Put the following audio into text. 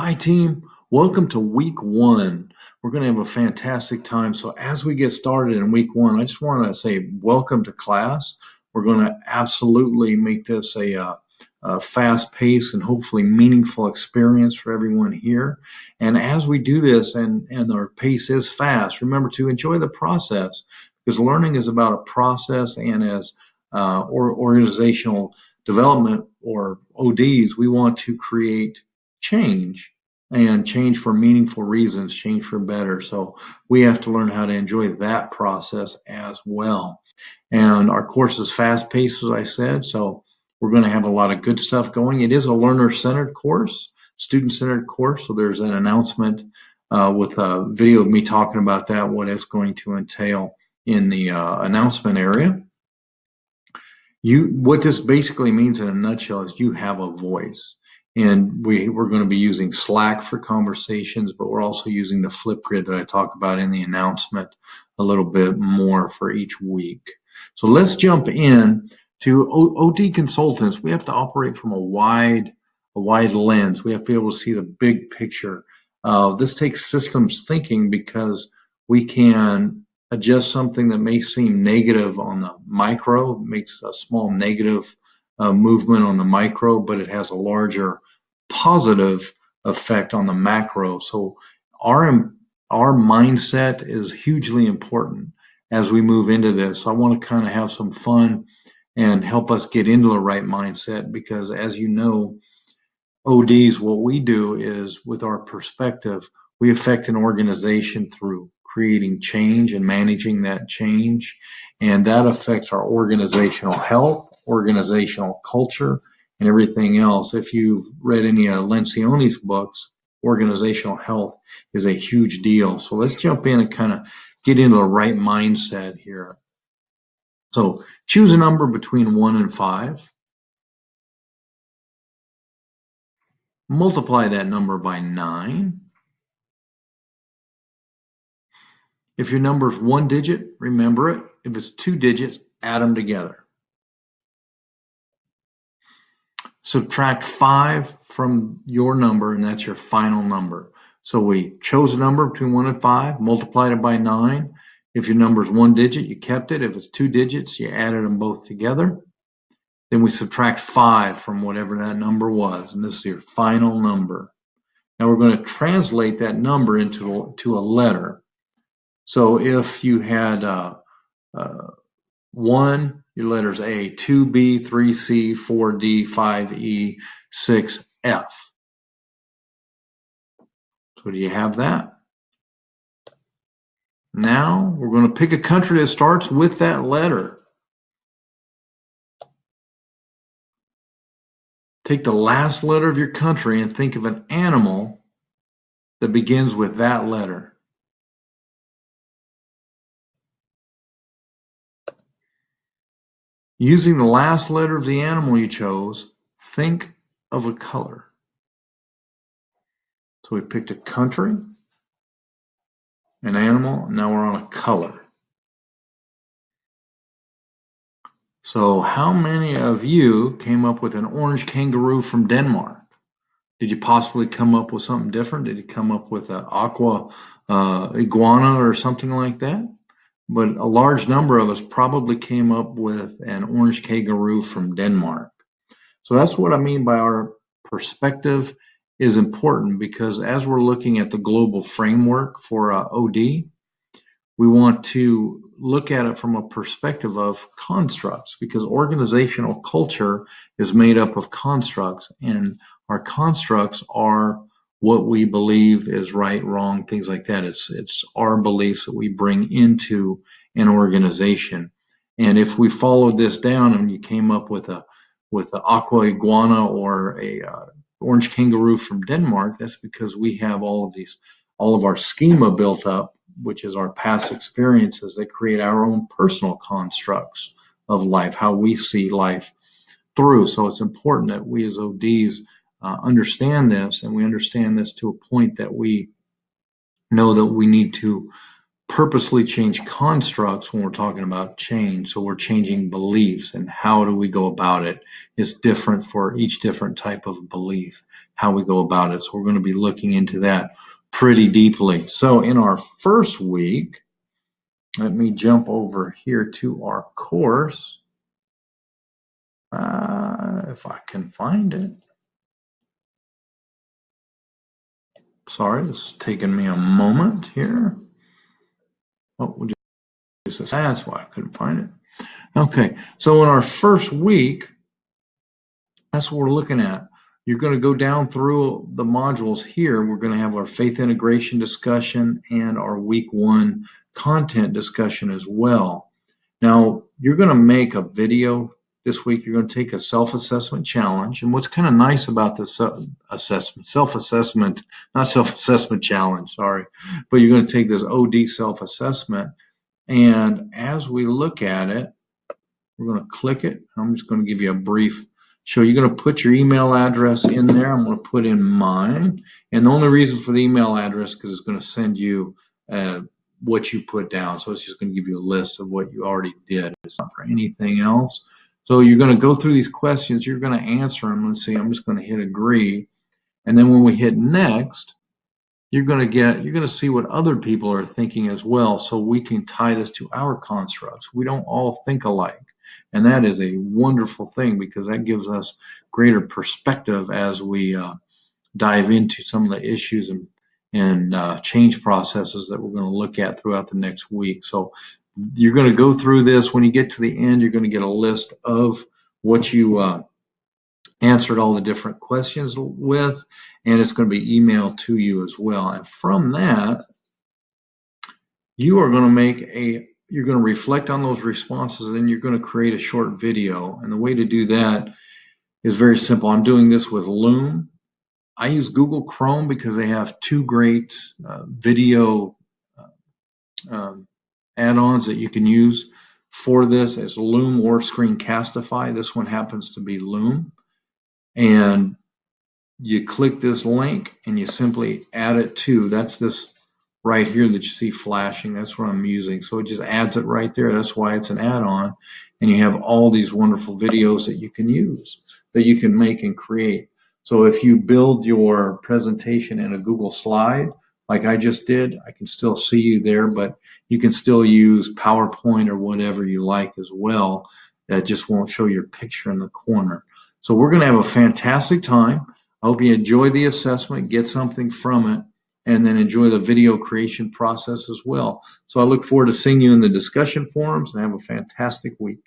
Hi, team. Welcome to week one. We're going to have a fantastic time. So, as we get started in week one, I just want to say welcome to class. We're going to absolutely make this a fast paced and hopefully meaningful experience for everyone here. And as we do this, and our pace is fast, remember to enjoy the process because learning is about a process, and as organizational development or ODs, we want to create change and change for meaningful reasons, change for better. So we have to learn how to enjoy that process as well. And our course is fast paced, as I said. So we're going to have a lot of good stuff going. It is a learner centered course, student centered course. So there's an announcement with a video of me talking about that, what it's going to entail in the announcement area. What this basically means in a nutshell is you have a voice. And we're going to be using Slack for conversations, but we're also using the Flipgrid that I talk about in the announcement a little bit more for each week. So let's jump in to OD consultants. We have to operate from a wide lens. We have to be able to see the big picture. This takes systems thinking because we can adjust something that may seem negative on the micro, makes a small negative movement on the micro, but it has a larger positive effect on the macro. So our mindset is hugely important as we move into this. So I want to kind of have some fun and help us get into the right mindset because, as you know, ODs, what we do is with our perspective, we affect an organization through creating change and managing that change. And that affects our organizational health, organizational culture, and everything else. If you've read any of Lencioni's books, organizational health is a huge deal. So let's jump in and kind of get into the right mindset here. So choose a number between 1 and 5. Multiply that number by 9. If your number is 1 digit, remember it. If it's 2 digits, add them together. Subtract 5 from your number, and that's your final number. So we chose a number between 1 and 5, multiplied it by 9. If your number is 1 digit, you kept it. If it's 2 digits, you added them both together. Then we subtract 5 from whatever that number was, and this is your final number. Now we're going to translate that number into a letter. So if you had 1, your letters A, 2B, 3C, 4D, 5E, 6F. So do you have that? Now we're going to pick a country that starts with that letter. Take the last letter of your country and think of an animal that begins with that letter. Using the last letter of the animal you chose, think of a color. So we picked a country, an animal, and now we're on a color. So how many of you came up with an orange kangaroo from Denmark? Did you possibly come up with something different? Did you come up with an aqua iguana or something like that? But a large number of us probably came up with an orange kangaroo from Denmark. So that's what I mean by our perspective is important, because as we're looking at the global framework for OD, we want to look at it from a perspective of constructs, because organizational culture is made up of constructs, and our constructs are what we believe is right, wrong, things like that. It's our beliefs that we bring into an organization. And if we followed this down and you came up with an aqua iguana or a orange kangaroo from Denmark, that's because we have all of our schema built up, which is our past experiences that create our own personal constructs of life, how we see life through. So it's important that we as ODs understand this, and we understand this to a point that we know that we need to purposely change constructs when we're talking about change. So we're changing beliefs, and how do we go about it is different for each different type of belief, how we go about it. So we're going to be looking into that pretty deeply. So in our first week, let me jump over here to our course. If I can find it. Sorry, this is taking me a moment here. Oh, we'll just, that's why I couldn't find it. Okay, so in our first week, that's what we're looking at. You're going to go down through the modules here. We're going to have our faith integration discussion and our week 1 content discussion as well. Now, you're going to make a video this week. You're going to take a self-assessment challenge. And what's kind of nice about this self-assessment, not self-assessment challenge, sorry, but you're going to take this OD self-assessment. And as we look at it, we're going to click it. I'm just going to give you a brief show. You're going to put your email address in there. I'm going to put in mine. And the only reason for the email address is because it's going to send you what you put down. So it's just going to give you a list of what you already did. It's not for anything else. So you're going to go through these questions. You're going to answer them. Let's see. I'm just going to hit agree. And then when we hit next, you're going to see what other people are thinking as well. So we can tie this to our constructs. We don't all think alike. And that is a wonderful thing, because that gives us greater perspective as we dive into some of the issues and change processes that we're going to look at throughout the next week. So you're going to go through this. When you get to the end, you're going to get a list of what you answered all the different questions with, and it's going to be emailed to you as well. And from that, you are going to you're going to reflect on those responses, and then you're going to create a short video. And the way to do that is very simple. I'm doing this with Loom. I use Google Chrome because they have 2 great video add-ons that you can use for this, as Loom or Screencastify. This one happens to be Loom. And you click this link and you simply add it to, that's this right here that you see flashing. That's what I'm using. So it just adds it right there. That's why it's an add-on. And you have all these wonderful videos that you can use, that you can make and create. So if you build your presentation in a Google slide, like I just did, I can still see you there, but you can still use PowerPoint or whatever you like as well. That just won't show your picture in the corner. So we're going to have a fantastic time. I hope you enjoy the assessment, get something from it, and then enjoy the video creation process as well. So I look forward to seeing you in the discussion forums, and have a fantastic week.